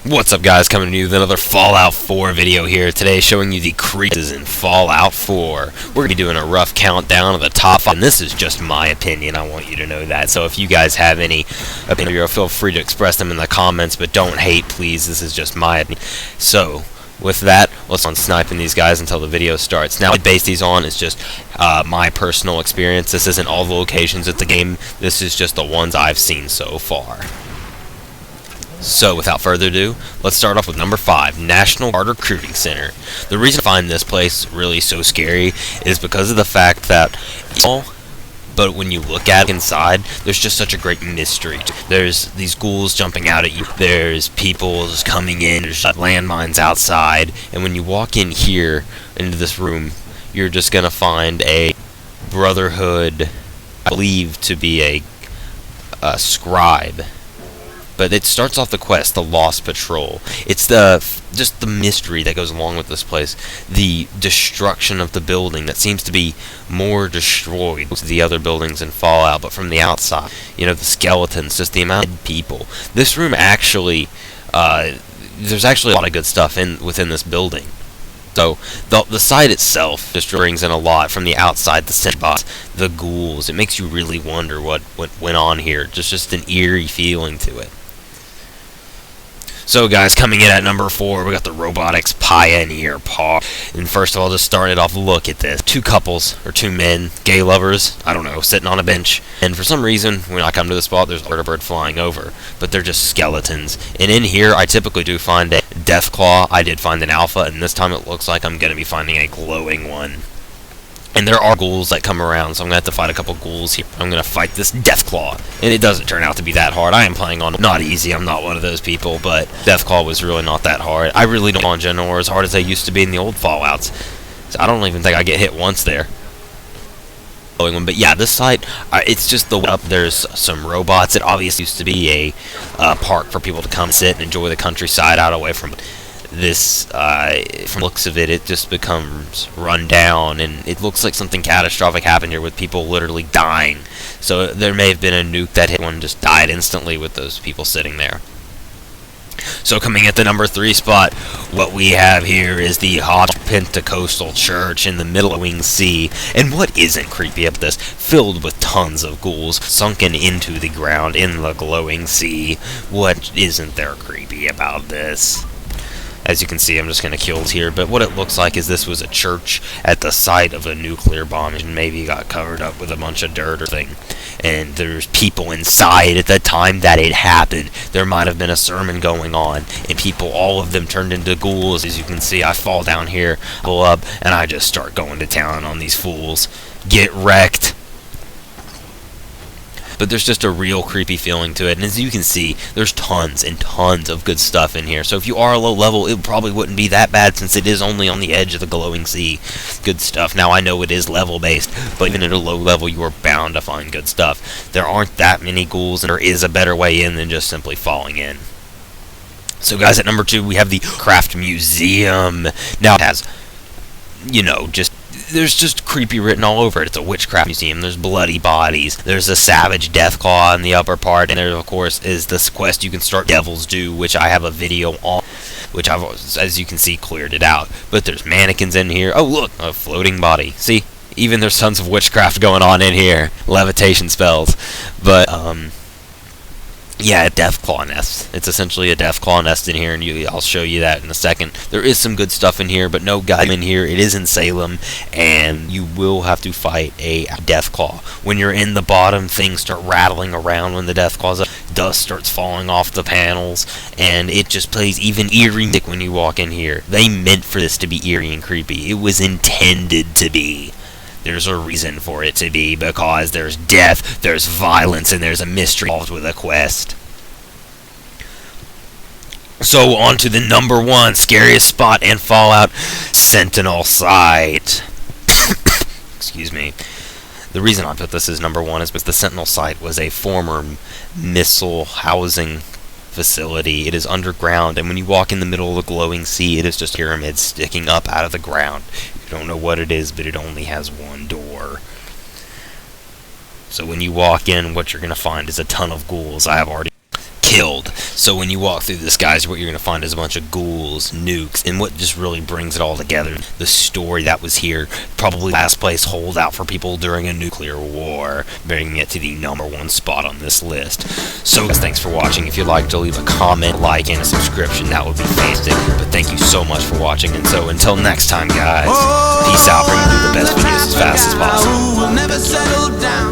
What's up, guys? Coming to you with another Fallout 4 video here today, showing you the creatures in Fallout 4. We're going to be doing a rough countdown of the top 5, and this is just my opinion. I want you to know that. So if you guys have any opinion, feel free to express them in the comments, but don't hate, please. This is just my opinion. So with that, let's on sniping these guys until the video starts. Now, what I base these on is just my personal experience. This isn't all the locations at the game. This is just the ones I've seen so far. So, without further ado, let's start off with number 5, National Guard Recruiting Center. The reason I find this place really so scary is because of the fact that but when you look at it inside, there's just such a great mystery. There's these ghouls jumping out at you, there's people just coming in, there's landmines outside, and when you walk in here, into this room, you're just gonna find a Brotherhood, I believe to be a scribe. But it starts off the quest, the Lost Patrol. It's just the mystery that goes along with this place. The destruction of the building that seems to be more destroyed than the other buildings in Fallout, but from the outside. You know, the skeletons, just the amount of people. This room actually, there's actually a lot of good stuff within this building. So, the site itself just brings in a lot from the outside, the boss, the ghouls. It makes you really wonder what went on here. Just an eerie feeling to it. So guys, coming in at number 4, we got the Robotics Pioneer Paw. And first of all, just started off, look at this. 2 couples, or 2 men, gay lovers, I don't know, sitting on a bench. And for some reason, when I come to the spot, there's a bird flying over. But they're just skeletons. And in here, I typically do find a Deathclaw. I did find an alpha, and this time it looks like I'm going to be finding a glowing one. And there are ghouls that come around, so I'm going to have to fight a couple ghouls here. I'm going to fight this Deathclaw. And it doesn't turn out to be that hard. I am playing on not easy. I'm not one of those people, but Deathclaw was really not that hard. I really don't on general as hard as they used to be in the old Fallouts. So I don't even think I get hit once there. But yeah, this site, it's just the up. There's some robots. It obviously used to be a park for people to come sit and enjoy the countryside out away from this. From the looks of it, it just becomes run down, and it looks like something catastrophic happened here with people literally dying. So there may have been a nuke that hit one, just died instantly with those people sitting there. So coming at the number 3 spot, what we have here is the hot Pentecostal church in the middle of Wing Sea. And what isn't creepy about this? Filled with tons of ghouls sunken into the ground in the glowing sea. What isn't there creepy about this? As you can see, I'm just going to kill here, but what it looks like is this was a church at the site of a nuclear bomb, and maybe got covered up with a bunch of dirt or thing. And there's people inside at the time that it happened. There might have been a sermon going on, and people, all of them turned into ghouls. As you can see, I fall down here, pull up, and I just start going to town on these fools. Get wrecked. But there's just a real creepy feeling to it, and as you can see, there's tons and tons of good stuff in here. So if you are a low level, it probably wouldn't be that bad, since it is only on the edge of the glowing sea. Good stuff. Now, I know it is level based, but even at a low level, you are bound to find good stuff. There aren't that many ghouls, and there is a better way in than just simply falling in. So guys, at number 2, we have the Craft Museum. Now, it has, you know, there's just creepy written all over it. It's a witchcraft museum. There's bloody bodies. There's a savage Deathclaw in the upper part. And there, of course, is this quest you can start Devil's Due, which I have a video on, which I've, as you can see, cleared it out. But there's mannequins in here. Oh, look, a floating body. See? Even there's tons of witchcraft going on in here. Levitation spells. But, yeah, a Deathclaw nest. It's essentially a Deathclaw nest in here, and I'll show you that in a second. There is some good stuff in here, but no guy in here. It is in Salem, and you will have to fight a Deathclaw. When you're in the bottom, things start rattling around when the Deathclaw's up. Dust starts falling off the panels, and it just plays even eerie music when you walk in here. They meant for this to be eerie and creepy. It was intended to be. There's a reason for it to be, because there's death, there's violence, and there's a mystery involved with a quest. So, on to the number 1 scariest spot in Fallout, Sentinel site. Excuse me. The reason I put this as number 1 is because the Sentinel site was a former missile housing facility. It is underground, and when you walk in the middle of the glowing sea, it is just pyramids sticking up out of the ground. You don't know what it is, but it only has one door. So when you walk in, what you're going to find is a ton of ghouls. I have already killed. So when you walk through this, guys, what you're going to find is a bunch of ghouls, nukes, and what just really brings it all together, the story that was here, probably last place holdout for people during a nuclear war, bringing it to the #1 spot on this list. So thanks for watching. If you'd like to leave a comment, like, and a subscription, that would be fantastic. But thank you so much for watching, and so until next time, guys, peace out, bringing you the best videos as fast as possible.